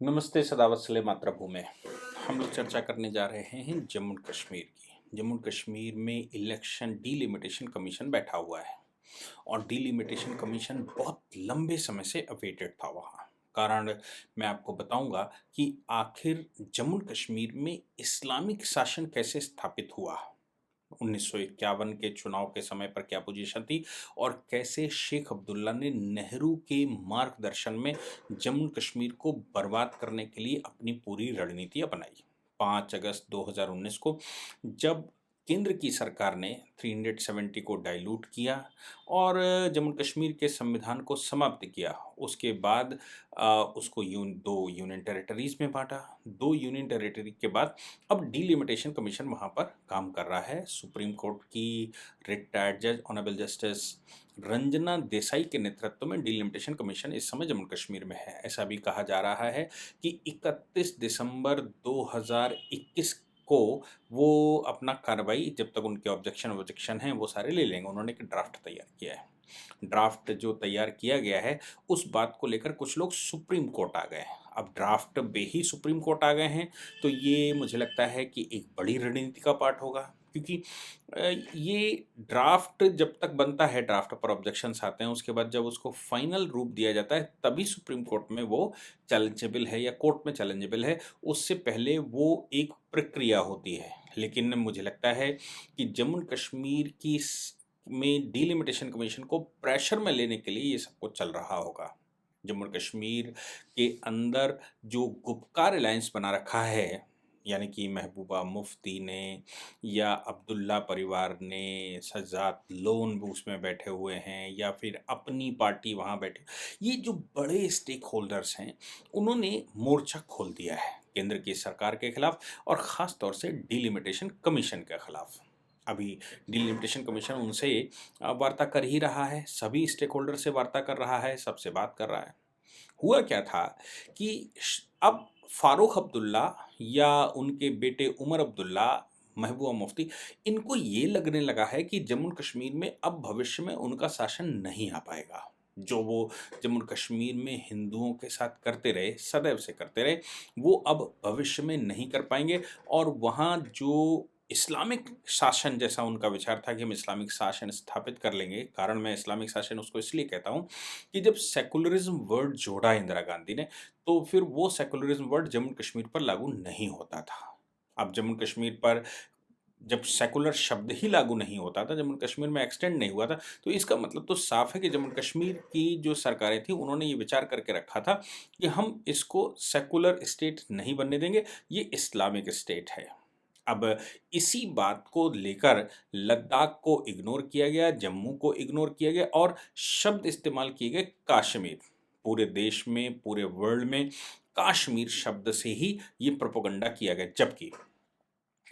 नमस्ते सदावत्सले मातृभूमि। हम लोग चर्चा करने जा रहे हैं जम्मू कश्मीर की। जम्मू कश्मीर में इलेक्शन डीलिमिटेशन कमीशन बैठा हुआ है और डीलिमिटेशन कमीशन बहुत लंबे समय से अवेटेड था वहाँ। कारण मैं आपको बताऊंगा कि आखिर जम्मू कश्मीर में इस्लामिक शासन कैसे स्थापित हुआ। 1951 के चुनाव के समय पर क्या पोजीशन थी और कैसे शेख अब्दुल्ला ने नेहरू के मार्गदर्शन में जम्मू कश्मीर को बर्बाद करने के लिए अपनी पूरी रणनीति अपनाई। 5 अगस्त 2019 को जब केंद्र की सरकार ने 370 को डाइल्यूट किया और जम्मू कश्मीर के संविधान को समाप्त किया, उसके बाद उसको दो यूनियन टेरिटरीज में बांटा। दो यूनियन टेरिटरी के बाद अब डीलिमिटेशन कमीशन वहाँ पर काम कर रहा है। सुप्रीम कोर्ट की रिटायर्ड जज ऑनरेबल जस्टिस रंजना देसाई के नेतृत्व में डीलिमिटेशन कमीशन इस समय जम्मू कश्मीर में है। ऐसा भी कहा जा रहा है कि 31 दिसंबर 2021 को वो अपना कार्रवाई, जब तक उनके ऑब्जेक्शन ऑब्जेक्शन हैं वो सारे ले लेंगे। उन्होंने एक ड्राफ्ट तैयार किया है। ड्राफ्ट जो तैयार किया गया है उस बात को लेकर कुछ लोग सुप्रीम कोर्ट आ गए हैं। अब ड्राफ्ट पे ही सुप्रीम कोर्ट आ गए हैं तो ये मुझे लगता है कि एक बड़ी रणनीति का पार्ट होगा, क्योंकि ये ड्राफ्ट जब तक बनता है, ड्राफ्ट पर ऑब्जेक्शंस आते हैं, उसके बाद जब उसको फाइनल रूप दिया जाता है तभी सुप्रीम कोर्ट में वो चैलेंजेबल है या कोर्ट में चैलेंजेबल है। उससे पहले वो एक प्रक्रिया होती है। लेकिन मुझे लगता है कि जम्मू कश्मीर की में डीलिमिटेशन कमीशन को प्रेशर में लेने के लिए ये सब कुछ चल रहा होगा। जम्मू कश्मीर के अंदर जो गुपकार अलायंस बना रखा है, यानी कि महबूबा मुफ्ती ने या अब्दुल्ला परिवार ने, सज्जाद लोन भी उसमें बैठे हुए हैं या फिर अपनी पार्टी वहाँ बैठे, ये जो बड़े स्टेक होल्डर्स हैं उन्होंने मोर्चा खोल दिया है केंद्र की सरकार के खिलाफ और ख़ास तौर से डीलिमिटेशन कमीशन के खिलाफ। अभी डीलिमिटेशन कमीशन उनसे वार्ता कर ही रहा है, सभी स्टेक होल्डर से वार्ता कर रहा है, सबसे बात कर रहा है। हुआ क्या था कि अब फारूक अब्दुल्ला या उनके बेटे उमर अब्दुल्ला, महबूबा मुफ्ती, इनको ये लगने लगा है कि जम्मू कश्मीर में अब भविष्य में उनका शासन नहीं आ पाएगा। जो वो जम्मू कश्मीर में हिंदुओं के साथ करते रहे, सदैव से करते रहे, वो अब भविष्य में नहीं कर पाएंगे। और वहाँ जो इस्लामिक शासन जैसा उनका विचार था कि हम इस्लामिक शासन स्थापित कर लेंगे, कारण मैं इस्लामिक शासन उसको इसलिए कहता हूँ कि जब सेकुलरिज्म वर्ड जोड़ा इंदिरा गांधी ने, तो फिर वो सेकुलरिज्म वर्ड जम्मू कश्मीर पर लागू नहीं होता था। अब जम्मू कश्मीर पर जब सेकुलर शब्द ही लागू नहीं होता था, जम्मू कश्मीर में एक्सटेंड नहीं हुआ था, तो इसका मतलब तो साफ है कि जम्मू कश्मीर की जो सरकारें थी उन्होंने ये विचार करके रखा था कि हम इसको सेकुलर स्टेट नहीं बनने देंगे, ये इस्लामिक स्टेट है। अब इसी बात को लेकर लद्दाख को इग्नोर किया गया, जम्मू को इग्नोर किया गया और शब्द इस्तेमाल किए गए कश्मीर। पूरे देश में, पूरे वर्ल्ड में कश्मीर शब्द से ही ये प्रोपेगेंडा किया गया। जबकि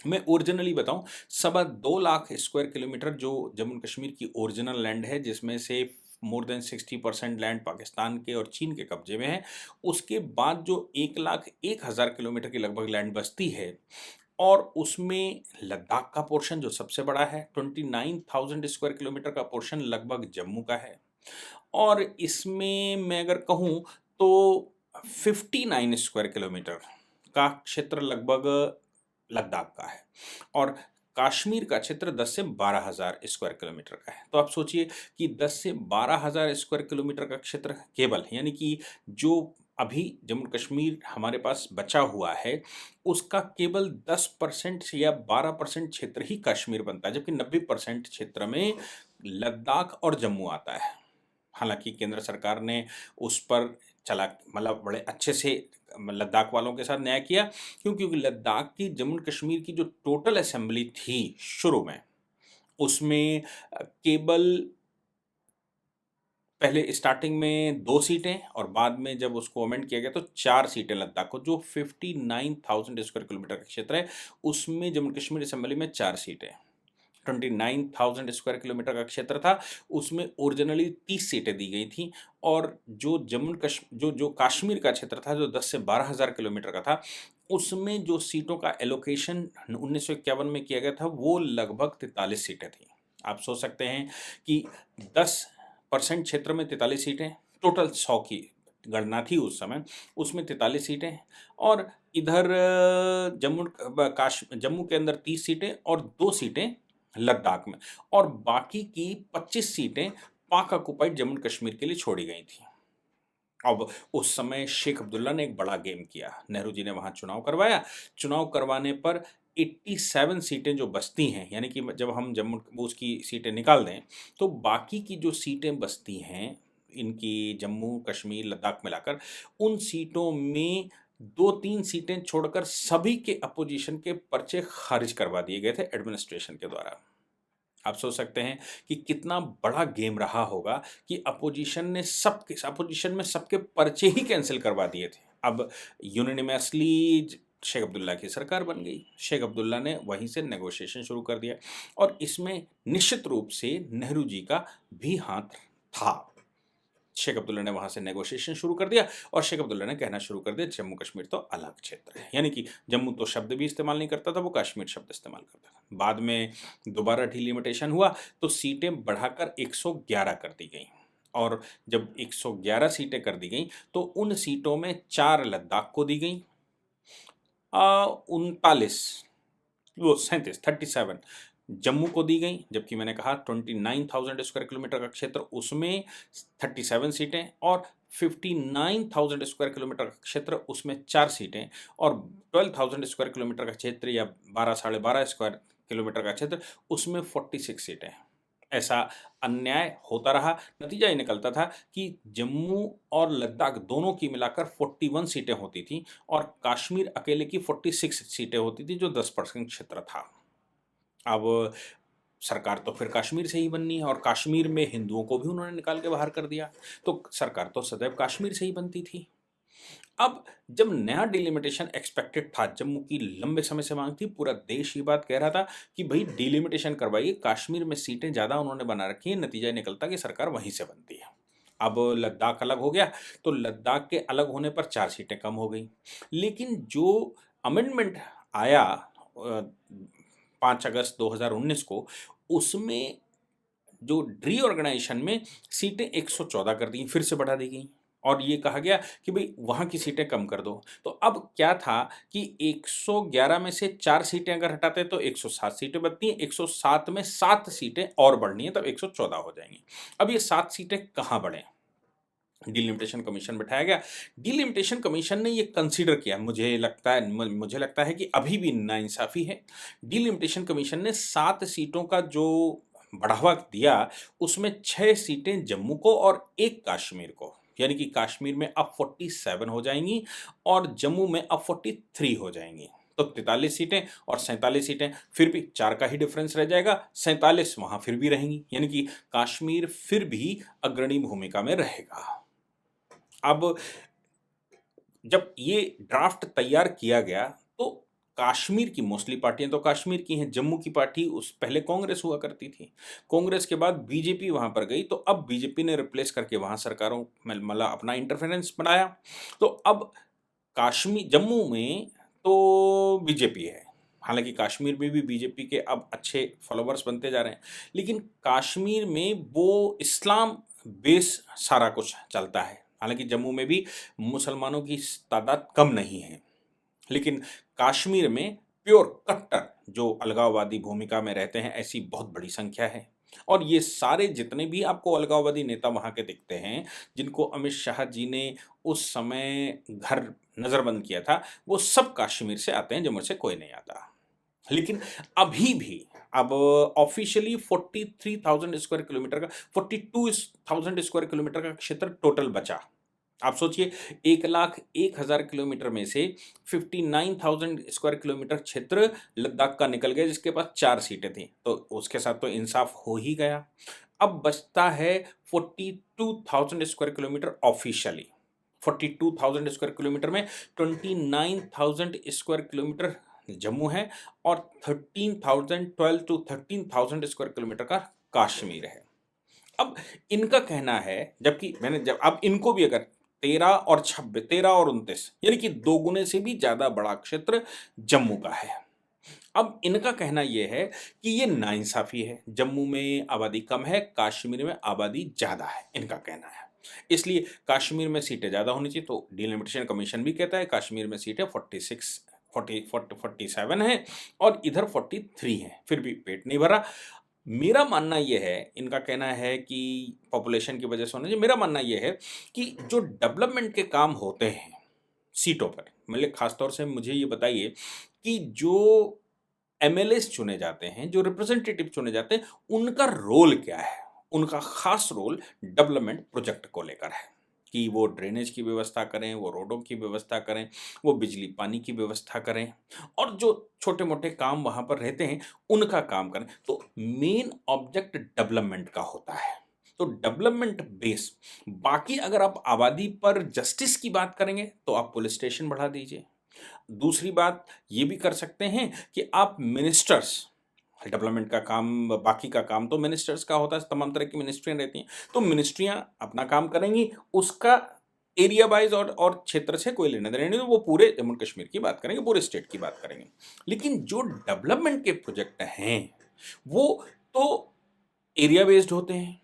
मैं ओरिजिनली बताऊं, 2.25 लाख स्क्वायर किलोमीटर जो जम्मू कश्मीर की ओरिजिनल लैंड है, जिसमें से मोर देन 60% लैंड पाकिस्तान के और चीन के कब्जे में है, उसके बाद जो 1,01,000 किलोमीटर की लगभग लैंड बचती है, और उसमें लद्दाख का पोर्शन जो सबसे बड़ा है, 29,000 स्क्वायर किलोमीटर का पोर्शन लगभग जम्मू का है। और इसमें मैं अगर कहूँ तो 59 स्क्वायर किलोमीटर का क्षेत्र लगभग लद्दाख का है और कश्मीर का क्षेत्र 10 से 12,000 स्क्वायर किलोमीटर का है। तो आप सोचिए कि 10 से 12,000 स्क्वायर किलोमीटर का क्षेत्र केवल, यानी कि जो अभी जम्मू कश्मीर हमारे पास बचा हुआ है, उसका केवल 10% या 12% क्षेत्र ही कश्मीर बनता है, जबकि 90% क्षेत्र में लद्दाख और जम्मू आता है। हालांकि केंद्र सरकार ने उस पर चला, मतलब बड़े अच्छे से लद्दाख वालों के साथ न्याय किया। क्यों? क्योंकि लद्दाख की, जम्मू कश्मीर की जो टोटल असेंबली थी शुरू में, उसमें केवल पहले स्टार्टिंग में 2 सीटें और बाद में जब उसको अमेंड किया गया तो 4 सीटें लद्दाख को, जो 59,000 स्क्वायर किलोमीटर का क्षेत्र है, उसमें जम्मू कश्मीर असेंबली में 4 सीटें। 29,000 स्क्वायर किलोमीटर का क्षेत्र था, उसमें ओरिजिनली 30 सीटें दी गई थी। और जो जो कश्मीर का क्षेत्र था, जो 10 से 12,000 किलोमीटर का था, उसमें जो सीटों का एलोकेशन 1951 में किया गया था, वो लगभग 43 सीटें थी। आप सोच सकते हैं कि 10% क्षेत्र में 43 सीटें, टोटल 100 की गणना थी उस समय, उसमें 43 सीटें हैं। और इधर जम्मू के अंदर 30 सीटें और 2 सीटें लद्दाख में, और बाकी की 25 सीटें पाक ऑक्युपाइड जम्मू कश्मीर के लिए छोड़ी गई थी। अब उस समय शेख अब्दुल्ला ने एक बड़ा गेम किया। नेहरू जी ने वहाँ चुनाव करवाया। चुनाव करवाने पर 87 सीटें जो बचती हैं, यानी कि जब हम जम्मू उसकी सीटें निकाल दें, तो बाकी की जो सीटें बचती हैं, इनकी जम्मू, कश्मीर, लद्दाख मिलाकर, उन सीटों में 2-3 सीटें छोड़कर सभी के अपोजिशन के पर्चे खारिज करवा दिए गए थे एडमिनिस्ट्रेशन के द्वारा। आप सोच सकते हैं कि कितना बड़ा गेम रहा होगा कि अपोजिशन में सबके पर्चे ही कैंसिल करवा दिए थे। अब यूनानिमसली शेख अब्दुल्ला की सरकार बन गई। शेख अब्दुल्ला ने वहीं से नेगोशिएशन शुरू कर दिया, और इसमें निश्चित रूप से नेहरू जी का भी हाथ था। शेख अब्दुल्ला ने वहाँ से नेगोशिएशन शुरू कर दिया, और शेख अब्दुल्ला ने कहना शुरू कर दिया जम्मू कश्मीर तो अलग क्षेत्र है, यानी कि जम्मू तो शब्द भी इस्तेमाल नहीं करता था, वो कश्मीर शब्द इस्तेमाल करता था। बाद में दोबारा डिलिमिटेशन हुआ तो सीटें बढ़ाकर 111 कर दी गई, और जब 111 सीटें कर दी गई तो उन सीटों में 4 लद्दाख को दी गई, 39 वो 37 जम्मू को दी गई, जबकि मैंने कहा 29,000 स्क्वायर किलोमीटर का क्षेत्र, उसमें 37 सीटें, और 59,000 स्क्वायर किलोमीटर का क्षेत्र, उसमें 4 सीटें, और 12,000 स्क्वायर किलोमीटर का क्षेत्र या 12 साढ़े 12 स्क्वायर किलोमीटर का क्षेत्र, उसमें 46 सीटें। ऐसा अन्याय होता रहा। नतीजा ये निकलता था कि जम्मू और लद्दाख दोनों की मिलाकर 41 सीटें होती थीं, और कश्मीर अकेले की 46 सीटें होती थी, जो 10% क्षेत्र था। अब सरकार तो फिर कश्मीर से ही बननी है, और कश्मीर में हिंदुओं को भी उन्होंने निकाल के बाहर कर दिया, तो सरकार तो सदैव कश्मीर से ही बनती थी। अब जब नया डिलिमिटेशन एक्सपेक्टेड था, जम्मू की लंबे समय से मांग थी, पूरा देश ये बात कह रहा था कि भाई डिलिमिटेशन करवाइए, कश्मीर में सीटें ज़्यादा उन्होंने बना रखी हैं, नतीजा निकलता कि सरकार वहीं से बनती है। अब लद्दाख अलग हो गया, तो लद्दाख के अलग होने पर 4 सीटें कम हो गई, लेकिन जो अमेंडमेंट आया 5 अगस्त 2019 को, उसमें जो रीऑर्गेनाइजेशन में सीटें 114 कर दी, फिर से बढ़ा दी गई, और ये कहा गया कि भाई वहाँ की सीटें कम कर दो। तो अब क्या था कि 111 में से 4 सीटें अगर हटाते तो 107 सीटें बनती हैं, 107 में 7 सीटें और बढ़नी है, तब 114 हो जाएंगी। अब ये 7 सीटें कहाँ बढ़ें? डिलिमिटेशन कमीशन बैठाया गया। डिलिमिटेशन कमीशन ने ये कंसीडर किया, मुझे लगता है कि अभी भी नाइंसाफ़ी है। डिलिमिटेशन कमीशन ने 7 सीटों का जो बढ़ावा दिया, उसमें 6 सीटें जम्मू को और 1 कश्मीर को, यानी कि कश्मीर में अब 47 हो जाएंगी और जम्मू में अब 43 हो जाएंगी। तो 43 सीटें और 47 सीटें, फिर भी 4 का ही डिफरेंस रह जाएगा, 47 वहाँ फिर भी रहेंगी, यानी कि कश्मीर फिर भी अग्रणी भूमिका में रहेगा। अब जब ये ड्राफ्ट तैयार किया गया, तो कश्मीर की मोस्टली पार्टियां तो कश्मीर की हैं, जम्मू की पार्टी उस पहले कांग्रेस हुआ करती थी, कांग्रेस के बाद बीजेपी वहां पर गई, तो अब बीजेपी ने रिप्लेस करके वहां सरकारों में मतलब अपना इंटरफेरेंस बनाया। तो अब कश्मीर जम्मू में तो बीजेपी है, हालांकि कश्मीर में भी बीजेपी के अब अच्छे फॉलोवर्स बनते जा रहे हैं, लेकिन कश्मीर में वो इस्लाम बेस सारा कुछ चलता है। हालांकि जम्मू में भी मुसलमानों की तादाद कम नहीं है, लेकिन कश्मीर में प्योर कट्टर जो अलगाववादी भूमिका में रहते हैं, ऐसी बहुत बड़ी संख्या है। और ये सारे जितने भी आपको अलगाववादी नेता वहाँ के दिखते हैं, जिनको अमित शाह जी ने उस समय घर नज़रबंद किया था, वो सब कश्मीर से आते हैं, जम्मू से कोई नहीं आता। लेकिन अभी भी अब ऑफिशियली 43,000 स्क्वायर किलोमीटर का 42,000 स्क्वायर किलोमीटर का क्षेत्र टोटल बचा। आप सोचिए 1,01,000 किलोमीटर में से 59,000 स्क्वायर किलोमीटर क्षेत्र लद्दाख का निकल गया, जिसके पास 4 सीटें थी, तो उसके साथ तो इंसाफ हो ही गया। अब बचता है 42,000 square kilometre officially. 42,000 square kilometre में 29,000 स्क्वायर किलोमीटर जम्मू है, और 12 टू 13,000 स्क्वायर किलोमीटर का कश्मीर है। अब इनका कहना है, जबकि मैंने जब अब इनको भी अगर 13 और 29, यानी कि 2 गुने से भी ज़्यादा बड़ा क्षेत्र जम्मू का है। अब इनका कहना यह है कि ये नाइंसाफ़ी है, जम्मू में आबादी कम है, कश्मीर में आबादी ज़्यादा है, इनका कहना है। इसलिए कश्मीर में सीटें ज़्यादा होनी चाहिए, तो डिलिमिटेशन कमीशन भी कहता है कश्मीर में सीटें 46 47 हैं और इधर 43 हैं, फिर भी पेट नहीं भरा। मेरा मानना ये है, इनका कहना है कि पॉपुलेशन की वजह से होना चाहिए, मेरा मानना ये है कि जो डेवलपमेंट के काम होते हैं सीटों पर, मतलब खास तौर से मुझे ये बताइए कि जो एमएलएस चुने जाते हैं, जो रिप्रेजेंटेटिव चुने जाते हैं, उनका रोल क्या है? उनका खास रोल डेवलपमेंट प्रोजेक्ट को लेकर है कि वो ड्रेनेज की व्यवस्था करें, वो रोडों की व्यवस्था करें, वो बिजली पानी की व्यवस्था करें और जो छोटे-मोटे काम वहाँ पर रहते हैं, उनका काम करें। तो मेन ऑब्जेक्ट डेवलपमेंट का होता है। तो डेवलपमेंट बेस, बाकी अगर आप आबादी पर जस्टिस की बात करेंगे, तो आप पुलिस स्टेशन बढ़ा दीजिए। दूसरी बात ये भी कर सकते हैं कि आप मिनिस्टर्स, डेवलपमेंट का काम, बाकी का काम तो मिनिस्टर्स का होता है, तमाम तरह की मिनिस्ट्रियाँ रहती हैं, तो मिनिस्ट्रियाँ अपना काम करेंगी, उसका एरिया वाइज़ और क्षेत्र से कोई लेना-देना नहीं, तो वो पूरे जम्मू कश्मीर की बात करेंगे, पूरे स्टेट की बात करेंगे। लेकिन जो डेवलपमेंट के प्रोजेक्ट हैं, वो तो एरिया बेस्ड होते हैं।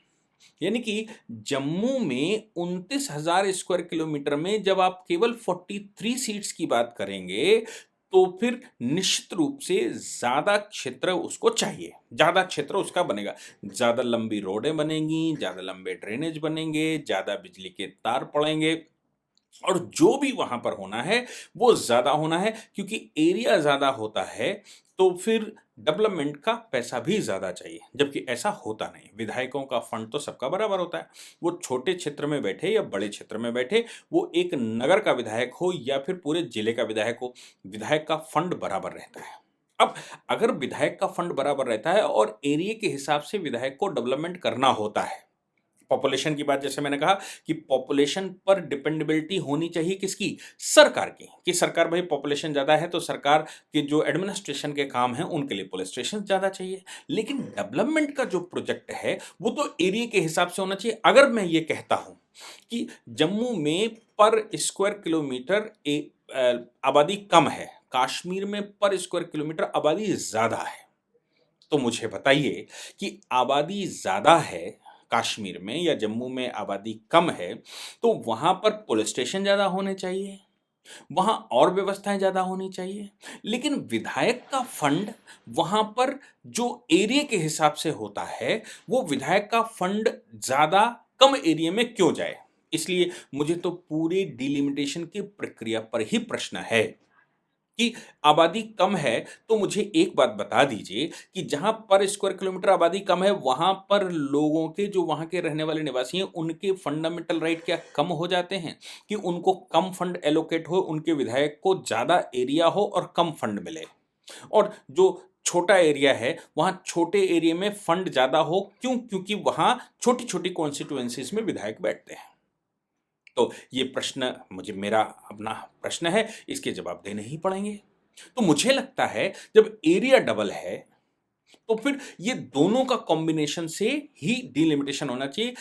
यानी कि जम्मू में 29,000 स्क्वायर किलोमीटर में जब आप केवल 43 सीट्स की बात करेंगे, तो फिर निश्चित रूप से ज़्यादा क्षेत्र उसको चाहिए, ज़्यादा क्षेत्र उसका बनेगा। ज़्यादा लंबी रोडें बनेंगी, ज़्यादा लंबे ड्रेनेज बनेंगे, ज़्यादा बिजली के तार पड़ेंगे और जो भी वहाँ पर होना है, वो ज़्यादा होना है क्योंकि एरिया ज़्यादा होता है, तो फिर डेवलपमेंट का पैसा भी ज़्यादा चाहिए, जबकि ऐसा होता नहीं। विधायकों का फंड तो सबका बराबर होता है, वो छोटे क्षेत्र में बैठे या बड़े क्षेत्र में बैठे, वो एक नगर का विधायक हो या फिर पूरे जिले का विधायक हो, विधायक का फंड बराबर रहता है। अब अगर विधायक का फंड बराबर रहता है और एरिया के हिसाब से विधायक को डेवलपमेंट करना होता है, पॉपुलेशन की बात जैसे मैंने कहा कि पॉपुलेशन पर डिपेंडेबिलिटी होनी चाहिए किसकी? सरकार की, कि सरकार भाई पॉपुलेशन ज़्यादा है तो सरकार के जो एडमिनिस्ट्रेशन के काम हैं उनके लिए पुलिस स्टेशन ज़्यादा चाहिए। लेकिन डेवलपमेंट का जो प्रोजेक्ट है वो तो एरिया के हिसाब से होना चाहिए। अगर मैं ये कहता हूँ कि जम्मू में पर स्क्वायर किलोमीटर आबादी कम है, कश्मीर में पर स्क्वायर किलोमीटर आबादी ज़्यादा है, तो मुझे बताइए कि आबादी ज़्यादा है कश्मीर में या जम्मू में आबादी कम है, तो वहाँ पर पुलिस स्टेशन ज़्यादा होने चाहिए, वहाँ और व्यवस्थाएँ ज़्यादा होनी चाहिए। लेकिन विधायक का फंड वहाँ पर जो एरिया के हिसाब से होता है, वो विधायक का फंड ज़्यादा कम एरिया में क्यों जाए? इसलिए मुझे तो पूरी डिलिमिटेशन की प्रक्रिया पर ही प्रश्न है। कि आबादी कम है, तो मुझे एक बात बता दीजिए कि जहाँ पर स्क्वायर किलोमीटर आबादी कम है, वहाँ पर लोगों के जो वहाँ के रहने वाले निवासी हैं, उनके फंडामेंटल राइट क्या कम हो जाते हैं? कि उनको कम फंड एलोकेट हो, उनके विधायक को ज़्यादा एरिया हो और कम फंड मिले? और जो छोटा एरिया है, वहाँ छोटे एरिया में फंड ज़्यादा हो, क्यों? क्योंकि वहाँ छोटी-छोटी कॉन्स्टिट्यूएंसीज़ में विधायक बैठते हैं। तो ये प्रश्न मुझे मेरा अपना प्रश्न है, इसके जवाब देने ही पड़ेंगे। तो मुझे लगता है जब एरिया डबल है, तो फिर ये दोनों का कॉम्बिनेशन से ही डिलिमिटेशन होना चाहिए।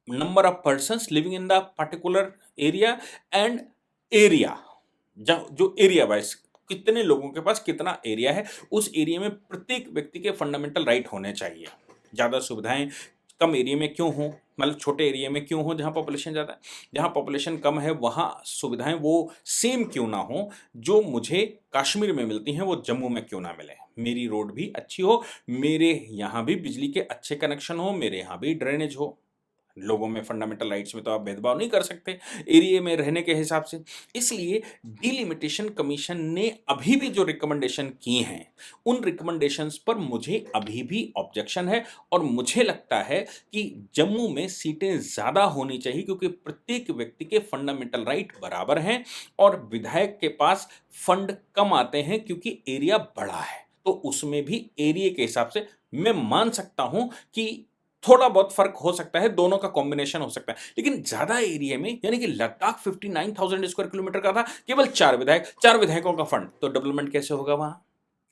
Number of persons living in the particular area and area, जो एरिया वाइज़ कितने लोगों के पास कितना एरिया है, उस एरिया में प्रत्येक व्यक्ति के फंडामेंटल राइट होने चाहिए। ज़्यादा सुविधाएँ कम एरिया में क्यों हों? मतलब छोटे एरिया में क्यों हो जहाँ पॉपुलेशन ज़्यादा है? जहाँ पॉपुलेशन कम है वहाँ सुविधाएँ वो सेम क्यों ना हों, जो मुझे कश्मीर में मिलती हैं वो जम्मू में क्यों ना मिलें? मेरी रोड भी अच्छी हो, मेरे यहाँ भी बिजली के अच्छे कनेक्शन हो, मेरे यहाँ भी ड्रेनेज हो। लोगों में फंडामेंटल राइट्स में तो आप भेदभाव नहीं कर सकते एरिया में रहने के हिसाब से। इसलिए डिलिमिटेशन कमीशन ने अभी भी जो रिकमेंडेशन की हैं, उन रिकमेंडेशंस पर मुझे अभी भी ऑब्जेक्शन है और मुझे लगता है कि जम्मू में सीटें ज़्यादा होनी चाहिए क्योंकि प्रत्येक व्यक्ति के फंडामेंटल राइट बराबर हैं और विधायक के पास फंड कम आते हैं क्योंकि एरिया बड़ा है। तो उसमें भी एरिया के हिसाब से मैं मान सकता हूँ कि थोड़ा बहुत फ़र्क हो सकता है, दोनों का कॉम्बिनेशन हो सकता है। लेकिन ज़्यादा एरिया में यानी कि लद्दाख 59,000 स्क्वायर किलोमीटर का था, केवल 4 विधायक, 4 विधायकों का फंड, तो डेवलपमेंट कैसे होगा वहाँ?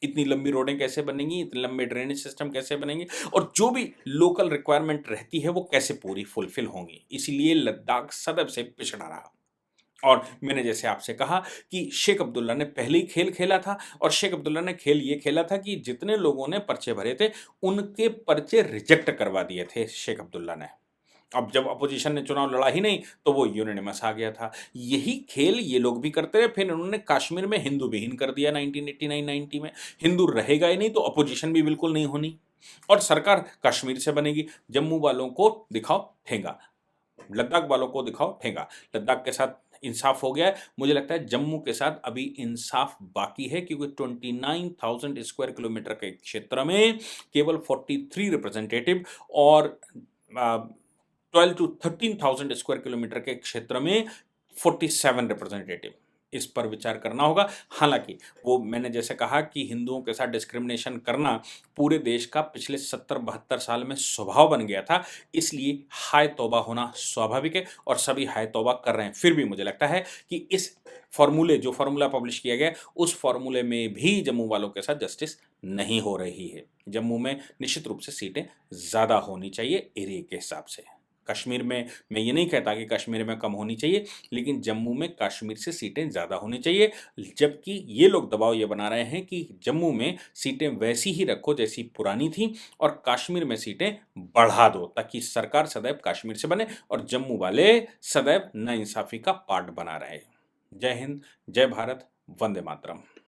इतनी लंबी रोडें कैसे बनेंगी? इतने लंबे ड्रेनेज सिस्टम कैसे बनेंगे? और जो भी लोकल रिक्वायरमेंट रहती है, वो कैसे पूरी फुलफ़िल होंगी? इसीलिए लद्दाख सदैव से पिछड़ा रहा। और मैंने जैसे आपसे कहा कि शेख अब्दुल्ला ने पहले ही खेल खेला था और शेख अब्दुल्ला ने खेल ये खेला था कि जितने लोगों ने पर्चे भरे थे, उनके पर्चे रिजेक्ट करवा दिए थे शेख अब्दुल्ला ने। अब जब अपोजिशन ने चुनाव लड़ा ही नहीं तो वो यूनानिमस आ गया था। यही खेल ये लोग भी करते रहे, फिर इन्होंने कश्मीर में हिंदू विहीन कर दिया 1989-90 में। हिंदू रहेगा ही नहीं तो अपोजिशन भी बिल्कुल नहीं होनी और सरकार कश्मीर से बनेगी। जम्मू वालों को दिखाओ ठेंगा, लद्दाख वालों को दिखाओ ठेंगा। लद्दाख के साथ इंसाफ हो गया है, मुझे लगता है जम्मू के साथ अभी इंसाफ बाकी है, क्योंकि 29,000 स्क्वायर किलोमीटर के क्षेत्र में केवल 43 रिप्रेजेंटेटिव और 12 टू 13,000 स्क्वायर किलोमीटर के क्षेत्र में 47 रिप्रेजेंटेटिव। इस पर विचार करना होगा। हालांकि वो मैंने जैसे कहा कि हिंदुओं के साथ डिस्क्रिमिनेशन करना पूरे देश का पिछले 70-72 साल में स्वभाव बन गया था, इसलिए हाय तौबा होना स्वाभाविक है और सभी हाय तौबा कर रहे हैं। फिर भी मुझे लगता है कि इस जो फार्मूला पब्लिश किया गया उस फार्मूले में भी जम्मू वालों के साथ जस्टिस नहीं हो रही है। जम्मू में निश्चित रूप से सीटें ज़्यादा होनी चाहिए एरिया के हिसाब से। कश्मीर में मैं ये नहीं कहता कि कश्मीर में कम होनी चाहिए, लेकिन जम्मू में कश्मीर से सीटें ज़्यादा होनी चाहिए। जबकि ये लोग दबाव ये बना रहे हैं कि जम्मू में सीटें वैसी ही रखो जैसी पुरानी थी और कश्मीर में सीटें बढ़ा दो, ताकि सरकार सदैव कश्मीर से बने और जम्मू वाले सदैव नाइंसाफ़ी का पार्ट बना रहे। जय हिंद, जय भारत, वंदे मातरम।